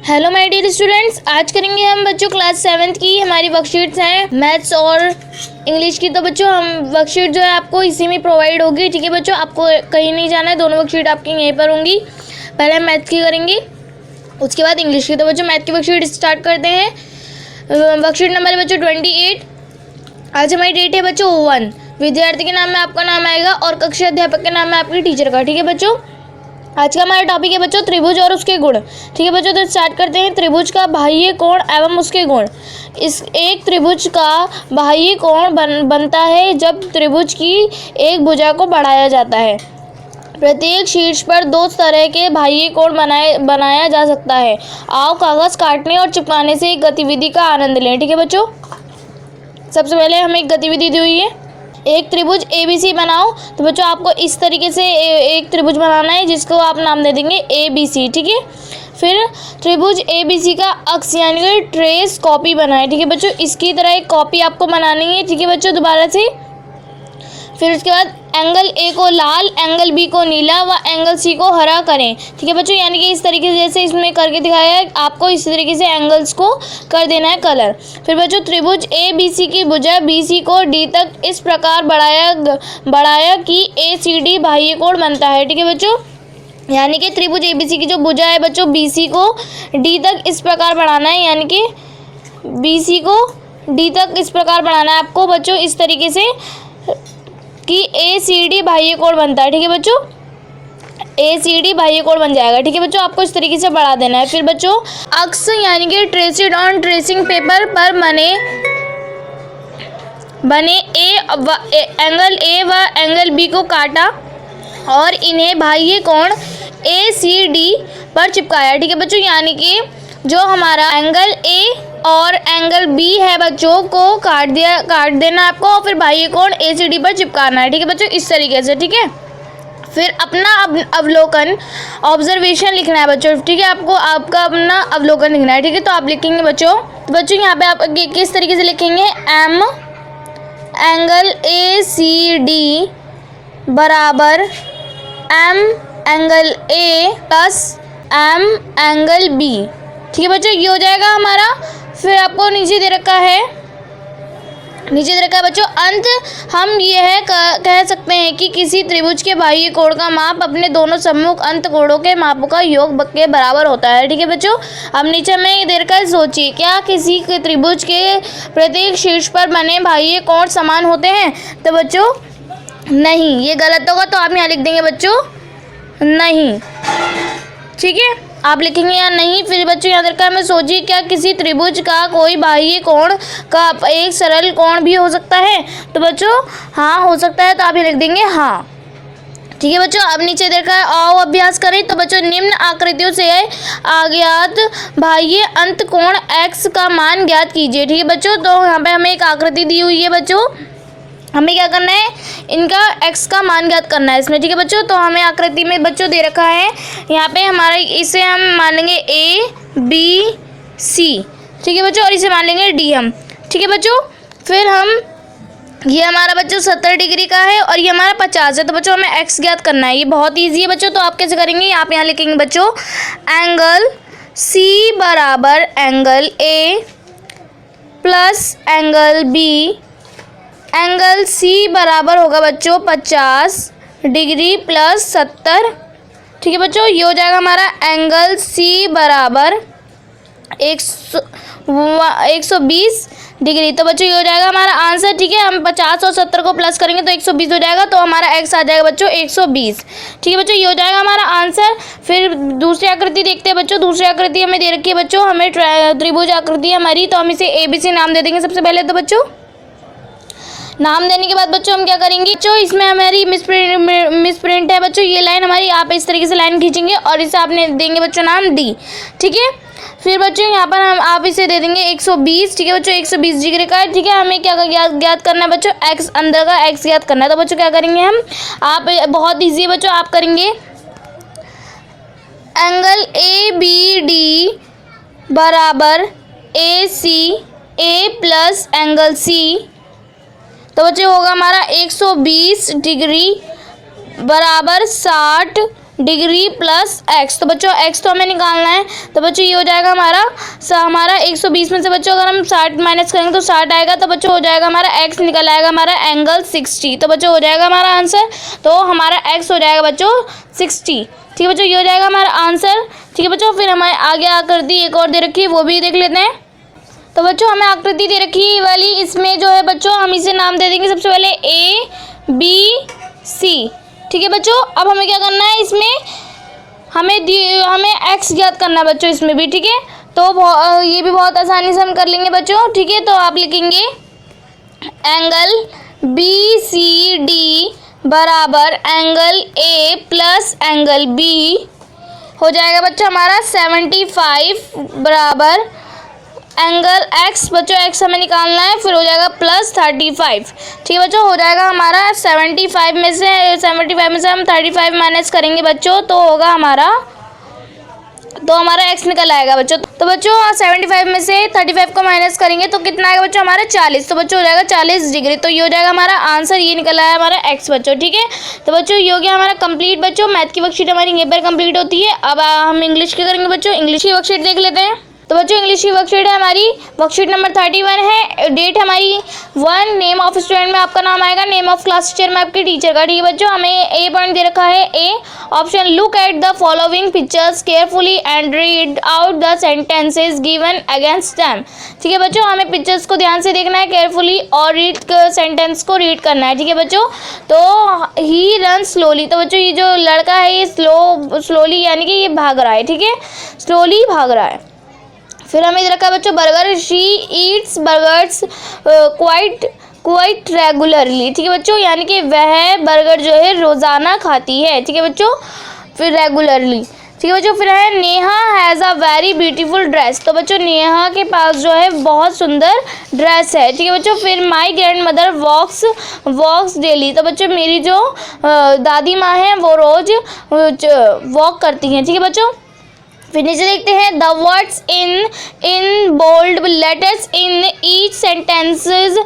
Hello my dear students, आज करेंगे हम बच्चों क्लास 7th की हमारी वर्कशीट्स हैं मैथ्स और इंग्लिश की। तो बच्चों हम वर्कशीट जो है आपको इसी में प्रोवाइड होगी। ठीक है बच्चों, आपको कहीं नहीं जाना है, दोनों वर्कशीट आपकी यहीं पर होंगी। पहले हम मैथ्स की करेंगे, उसके बाद इंग्लिश की। तो बच्चों मैथ की वर्कशीट स्टार्ट करते हैं। वर्कशीट नंबर है बच्चों 28। आज हमारी डेट है बच्चों 1। विद्यार्थी के नाम में आपका नाम आएगा और कक्षा अध्यापक के नाम में आपकी टीचर का। ठीक है बच्चों, आज का हमारा टॉपिक है बच्चों त्रिभुज और उसके गुण। ठीक है बच्चों, तो स्टार्ट करते हैं। त्रिभुज का बाह्य कोण एवं उसके गुण। इस एक त्रिभुज का बाह्य कोण बनता है जब त्रिभुज की एक भुजा को बढ़ाया जाता है। प्रत्येक शीर्ष पर दो तरह के बाह्य कोण बनाया जा सकता है। आओ कागज काटने और चिपकाने से एक गतिविधि का आनंद लें। ठीक है बच्चों, सबसे पहले हमें एक गतिविधि दी हुई है, एक त्रिभुज ABC बनाओ। तो बच्चों आपको इस तरीके से एक त्रिभुज बनाना है जिसको आप नाम दे देंगे ABC। ठीक है, फिर त्रिभुज ABC का अक्ष यानी कि ट्रेस कॉपी बनाए। ठीक है बच्चों, इसकी तरह एक कॉपी आपको बनानी है। ठीक है बच्चों, दोबारा से। फिर उसके बाद एंगल A को लाल, एंगल B को नीला व एंगल C को हरा करें। ठीक है बच्चों, यानी कि इस तरीके से जैसे इसमें करके दिखाया है, आपको इस तरीके से एंगल्स को कर देना है कलर। फिर बच्चों त्रिभुज ABC की भुजा BC को D तक इस प्रकार बढ़ाया कि ACD बाह्य कोण बनता है। ठीक है बच्चों, यानी कि त्रिभुज ABC की जो भुजा है बच्चों BC को D तक इस प्रकार बढ़ाना है, यानी कि BC को D तक इस प्रकार बढ़ाना है आपको बच्चों, इस तरीके से कि ACD बाह्य कोण बनता है। ठीक है बच्चों, ACD बाह्य कोण बन जाएगा। ठीक है बच्चों, आपको इस तरीके से बढ़ा देना है। फिर बच्चों अक्ष यानी कि ट्रेसिड ऑन ट्रेसिंग पेपर पर बने एंगल A व एंगल B को काटा और इन्हें बाह्य कोण ACD पर चिपकाया। ठीक है बच्चों, यानी कि जो हमारा एंगल A और एंगल B है बच्चों को काट देना आपको और फिर बाह्य कोण ACD पर चिपकाना है। ठीक है बच्चों, इस तरीके से। ठीक है, फिर अपना अवलोकन ऑब्जर्वेशन लिखना है बच्चों। ठीक है, आपको आपका अपना अवलोकन लिखना है। ठीक है, तो आप लिखेंगे बच्चों, यहाँ पे आप किस तरीके से लिखेंगे, M एंगल ACD बराबर M angle A plus M angle B। ठीक है बच्चों, ये हो जाएगा हमारा। फिर आपको नीचे दे रखा है बच्चों अंत। हम यह कह सकते हैं कि किसी त्रिभुज के बाह्य कोण का माप अपने दोनों सम्मुख अंत कोणों के मापों का योग के बराबर होता है। ठीक है बच्चों, अब नीचे में दे रखा है, सोचिए क्या किसी के त्रिभुज के प्रत्येक शीर्ष पर बने बाह्य कोण समान होते हैं? तो बच्चों नहीं, ये गलत होगा, तो आप यहाँ लिख देंगे बच्चों नहीं। ठीक है, आप लिखेंगे या नहीं। फिर बच्चों याद रखा हमें, सोचिए क्या किसी त्रिभुज का कोई बाह्य कोण का एक सरल कोण भी हो सकता है? तो बच्चों हाँ हो सकता है, तो आप ये लिख देंगे हाँ। ठीक है बच्चों, अब नीचे देखा है, आओ अभ्यास करें। तो बच्चों निम्न आकृतियों से अज्ञात बाह्य अंत कोण x का मान ज्ञात कीजिए। ठीक है बच्चों, तो यहाँ पे हमें एक आकृति दी हुई है बच्चों, हमें क्या करना है, इनका x का मान ज्ञात करना है इसमें। ठीक है बच्चों, तो हमें आकृति में बच्चों दे रखा है यहाँ पे हमारा, इसे हम मान लेंगे ABC। ठीक है बच्चों, और इसे मान लेंगे D हम। ठीक है बच्चों, फिर हम ये हमारा बच्चों 70 डिग्री का है और ये हमारा 50 है। तो बच्चों हमें x ज्ञात करना है, ये बहुत ईजी है बच्चों। तो आप कैसे करेंगे, आप यहाँ लिखेंगे बच्चों एंगल C बराबर angle A plus angle B। Angle C बराबर होगा बच्चों 50 डिग्री प्लस 70। ठीक है बच्चों, ये हो जाएगा हमारा एंगल C बराबर 120 डिग्री। तो बच्चों ये हो जाएगा हमारा आंसर। ठीक है, हम 50 और 70 को प्लस करेंगे तो 120 हो जाएगा, तो हमारा x आ जाएगा बच्चों 120। ठीक है बच्चों, ये हो जाएगा हमारा आंसर। फिर दूसरी आकृति देखते हैं बच्चों। दूसरी आकृति हमें दे रखी है बच्चों, हमें त्रिभुज आकृति हमारी, तो हम इसे ABC नाम दे देंगे सबसे पहले। तो बच्चों नाम देने के बाद बच्चों हम क्या करेंगे, बच्चों इसमें हमारी मिसप्रिंट है बच्चों, ये लाइन हमारी, आप इस तरीके से लाइन खींचेंगे और इसे आपने देंगे बच्चों नाम D। ठीक है, फिर बच्चों यहाँ पर आप इसे दे देंगे 120। ठीक है बच्चों, 120 डिग्री का है। ठीक है, हमें क्या ज्ञात करना है बच्चों, x अंदर का x ज्ञात करना है। तो बच्चों क्या करेंगे हम, आप बहुत ईजी है बच्चों, आप करेंगे एंगल ABD बराबर ACA प्लस एंगल C। तो बच्चे होगा हमारा 120 डिग्री बराबर 60 डिग्री प्लस एक्स। तो बच्चों एक्स तो हमें निकालना है, तो बच्चों ये हो जाएगा हमारा 120 में से बच्चों अगर हम 60 माइनस करेंगे तो 60 आएगा। तो बच्चों हो जाएगा हमारा एक्स निकल आएगा हमारा एंगल 60। तो बच्चों हो जाएगा हमारा आंसर, तो हमारा एक्स हो जाएगा बच्चों 60। ठीक है बच्चों, ये हो जाएगा हमारा आंसर। ठीक है बच्चों, फिर हमारे आगे आकृति एक और दे रखी है, वो भी देख लेते हैं। तो बच्चों हमें आकृति दे रखी है वाली, इसमें जो है बच्चों हम इसे नाम दे देंगे सबसे पहले ABC। ठीक है बच्चों, अब हमें क्या करना है, इसमें हमें एक्स ज्ञात करना है बच्चों इसमें भी। ठीक है, तो ये भी बहुत आसानी से हम कर लेंगे बच्चों। ठीक है, तो आप लिखेंगे एंगल BCD बराबर angle A plus angle B हो जाएगा बच्चों हमारा 75 बराबर एंगल x। बच्चों x हमें निकालना है, फिर हो जाएगा प्लस 35। ठीक है बच्चों, हो जाएगा हमारा 75 में से हम 35 माइनस करेंगे बच्चों, तो होगा हमारा x निकल आएगा बच्चों। तो बच्चों 75 में से 35 को माइनस करेंगे तो कितना आएगा बच्चों हमारा 40। तो बच्चों हो जाएगा 40 डिग्री। तो ये हो जाएगा हमारा आंसर, ये निकल आया हमारा x बच्चों। ठीक है, तो बच्चों ये हो गया हमारा कंप्लीट बच्चों। मैथ की वर्कशीट हमारी यहीं पर कंप्लीट होती है। अब हम इंग्लिश की करेंगे बच्चों। इंग्लिश की वर्कशीट देख लेते हैं। तो बच्चों इंग्लिश की वर्कशीट है हमारी, वर्कशीट नंबर 31 है। डेट हमारी 1, नेम ऑफ स्टूडेंट में आपका नाम आएगा, नेम ऑफ क्लास टीचर में आपके टीचर का। ठीक है बच्चों, हमें ए पॉइंट दे रखा है। A option, look at the following pictures carefully and read out the sentences given against them. ठीक है बच्चों, हमें पिक्चर्स को ध्यान से देखना है केयरफुली और सेंटेंस को रीड करना है। ठीक है बच्चों, तो ही रन स्लोली। तो बच्चों ये जो लड़का है ये स्लोली यानी कि ये भाग रहा है। ठीक है, स्लोली भाग रहा है। फिर हमें इधर रखा बच्चों burger, she Yeats burgers quite regularly. ठीक है बच्चों, यानी कि वह बर्गर जो है रोज़ाना खाती है। ठीक है बच्चों, फिर रेगुलरली। ठीक है बच्चों, फिर है Neha has a very beautiful dress. तो बच्चों नेहा के पास जो है बहुत सुंदर ड्रेस है। ठीक है बच्चों, फिर my grandmother walks daily. तो बच्चों मेरी जो दादी माँ है वो रोज़ वॉक करती हैं। ठीक है बच्चों, फिर नीचे देखते हैं the words in bold letters in each sentences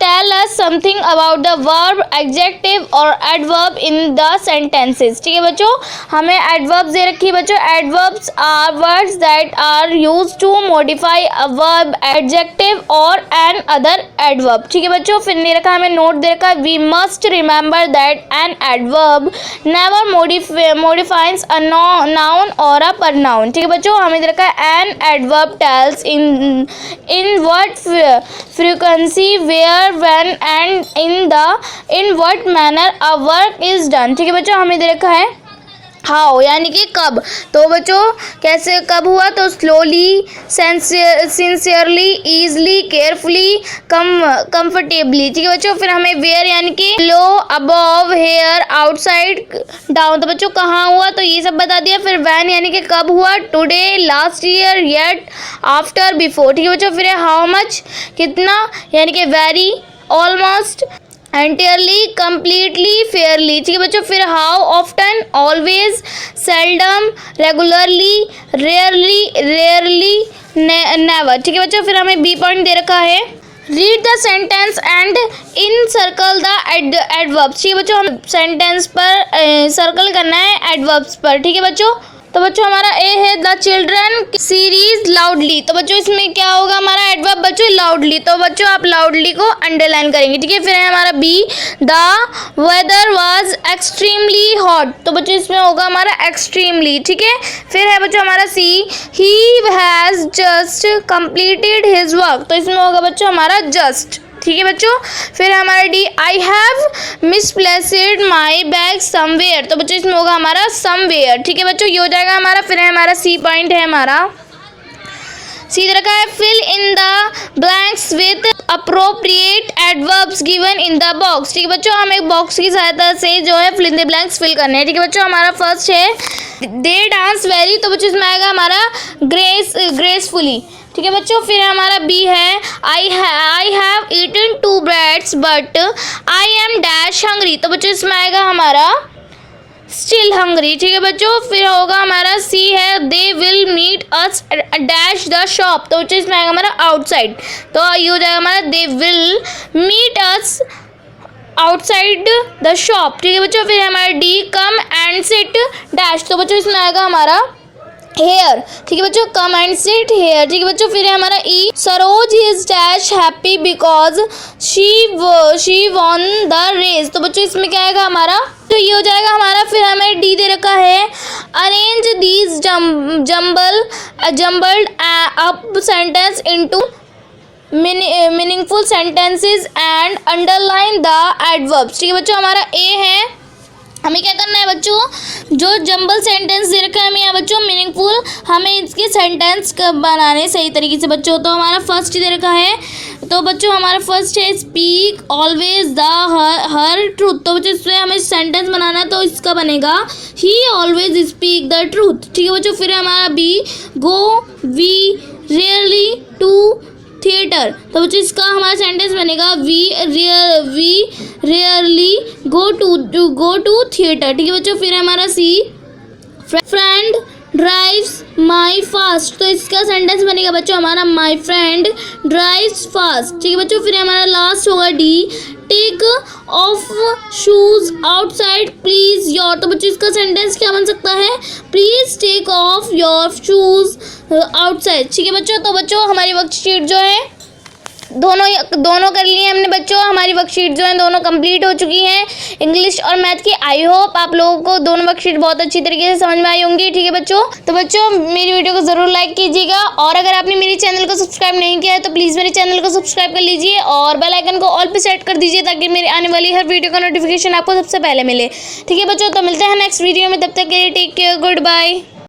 tell us something about the verb, adjective और एडवर्ब इन द सेंटेंसेस। ठीक है बच्चों, हमें एडवर्ब्स दे रखी है बच्चों। Adverbs are words that are used to modify a verb, adjective और एन अदर एडवर्ब। ठीक है बच्चों, फिर दे रखा हमें नोट दे रखा है we must remember that an adverb never modifies a noun और अ प्रनाउन। ठीक है बच्चों, हमें दे रखा है an adverb tells in what frequency, where, when and in what manner a work is done। ठीक है बच्चों, हमें दे रखा है हाउ यानी कि कब। तो बच्चों कैसे कब हुआ, तो slowly, sincerely, easily, carefully, comfortably. ठीक है बच्चों, फिर हमें वेयर यानी कि लो, अबव, हेयर, आउटसाइड, डाउन। तो बच्चों कहाँ हुआ, तो ये सब बता दिया। फिर वैन यानी कि कब हुआ, today, last year, yet, after, before. ठीक है बच्चों, फिर हाउ मच कितना यानी कि very, almost, entirely, completely, Fairlie. ठीक है बच्चों, फिर how often, always, seldom, regularly, rarely, never. ठीक है बच्चों, फिर हमें बी पॉइंट दे रखा है read the sentence and in circle the adverbs. ठीक है बच्चों, हम सेंटेंस पर सर्कल करना है एडवर्ब्स पर। ठीक है बच्चों, तो बच्चों हमारा ए है द चिल्ड्रन सीरीज लाउडली। तो बच्चों इसमें क्या होगा हमारा एडवर्ब बच्चों लाउडली। तो बच्चों आप लाउडली को अंडरलाइन करेंगे। ठीक है, फिर है हमारा B the weather was extremely hot. तो बच्चों इसमें होगा हमारा एक्सट्रीमली। ठीक है, फिर है बच्चों हमारा c he has just completed his work. तो इसमें होगा बच्चों हमारा जस्ट। ठीक है बच्चों, फिर हमारा D I have misplaced my bag somewhere. तो बच्चों इसमें होगा हमारा समवेयर। ठीक है बच्चों, ये हो जाएगा हमारा। फिर है हमारा सी पॉइंट है हमारा सी रखा है fill in the blanks with appropriate adverbs given in the box. ठीक है बच्चों, हम एक बॉक्स की सहायता से जो है fill in the blanks fill करने हैं। ठीक है बच्चों, हमारा फर्स्ट है दे डांस वेरी। तो बच्चों इसमें आएगा हमारा ग्रेसफुली। ठीक है बच्चों, फिर हमारा बी है I have eaten 2 breads but I am dash hungry. तो बच्चों इसमें आएगा हमारा स्टिल हंग्री। ठीक है बच्चों, फिर होगा हमारा सी है they will meet us dash the shop. तो बच्चों इसमें आएगा हमारा आउटसाइड। तो ये हो जाएगा हमारा they will meet us outside the shop. ठीक है बच्चों, फिर हमारा D come and sit dash, तो बच्चों इसमें आएगा हमारा हेयर। ठीक है बच्चों, कम एंड सिट हेयर। ठीक है बच्चों, फिर है हमारा e Saroj is dash happy because she won the race, तो बच्चों इसमें क्या आएगा हमारा, तो ये हो जाएगा हमारा। फिर हमें डी दे रखा है arrange these jumbled up sentence into meaningful sentences and underline the adverbs. ठीक है बच्चों, हमारा ए है, हमें क्या करना है बच्चों, जो जंबल सेंटेंस दे रखा है हमें यहाँ बच्चों मीनिंगफुल, हमें इसके सेंटेंस बनाने सही तरीके से बच्चों। तो हमारा फर्स्ट दे रखा है, तो बच्चों हमारा फर्स्ट है speak always the her truth, तो बच्चों इसमें हमें सेंटेंस बनाना है, तो इसका बनेगा ही ऑलवेज स्पीक द ट्रूथ। ठीक है बच्चों, फिर हमारा B go we rarely to theatre, तो बच्चों इसका हमारा सेंटेंस बनेगा we rarely go to theatre. ठीक है बच्चों, फिर हमारा C friend drives my fast, तो इसका सेंटेंस बनेगा बच्चों हमारा माई फ्रेंड ड्राइव्स फास्ट। ठीक है बच्चों, फिर हमारा लास्ट होगा D take off shoes outside please your, तो बच्चों इसका सेंटेंस क्या बन सकता है, please take off your shoes outside. ठीक है बच्चों, तो बच्चों हमारी वर्कशीट जो है दोनों कर लिए हमने बच्चों, हमारी वर्कशीट जो है दोनों कंप्लीट हो चुकी हैं इंग्लिश और मैथ की। आई होप आप लोगों को दोनों वर्कशीट बहुत अच्छी तरीके से समझ में आई होंगी। ठीक है बच्चों, तो बच्चों मेरी वीडियो को ज़रूर लाइक कीजिएगा, और अगर आपने मेरे चैनल को सब्सक्राइब नहीं किया है तो प्लीज़ मेरे चैनल को सब्सक्राइब कर लीजिए और बेल आइकन को ऑल पे सेट कर दीजिए, ताकि मेरी आने वाली हर वीडियो का नोटिफिकेशन आपको सबसे पहले मिले। ठीक है बच्चों, तो मिलते हैं नेक्स्ट वीडियो में, तब तक के लिए टेक केयर, गुड बाय।